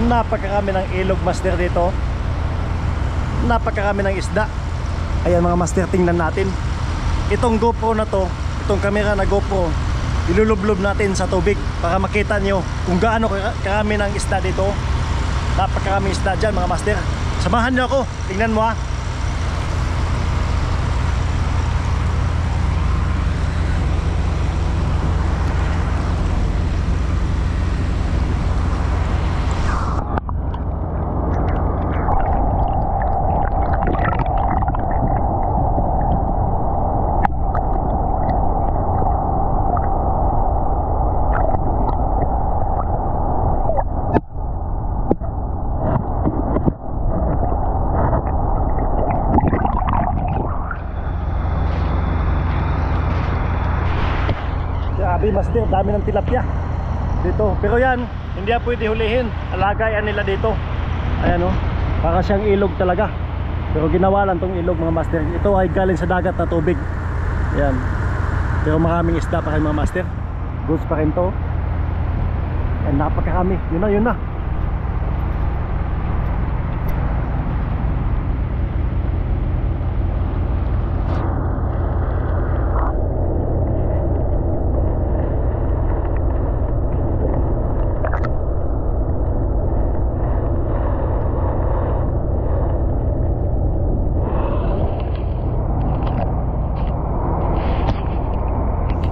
Napakarami ng ilog, master, dito. Napakarami ng isda. Ayan mga master, tingnan natin. Itong GoPro na to, itong camera na GoPro, ilulublob natin sa tubig para makita nyo kung gaano karami ng isda dito. Napakarami isda dyan mga master. Samahan nyo ako, tingnan mo ha. Grabe master, dami ng tilapia dito. Pero yan, hindi yan pwede hulihin. Alagayan nila dito. Ayan o, para siyang ilog talaga. Pero ginawa lang tong ilog mga master. Ito ay galing sa dagat na tubig. Ayan. Pero maraming isda pa rin mga master. Goods pa rin to. Ayan, napakarami. Yun na, yun na.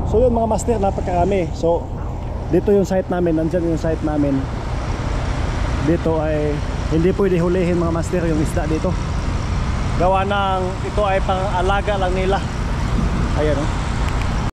So yun mga master, napakarami. So dito yung site namin, nandyan yung site namin. Dito ay hindi pwede hulihin mga master yung isda dito. Gawa ng ito ay pang alaga lang nila. Ayan o.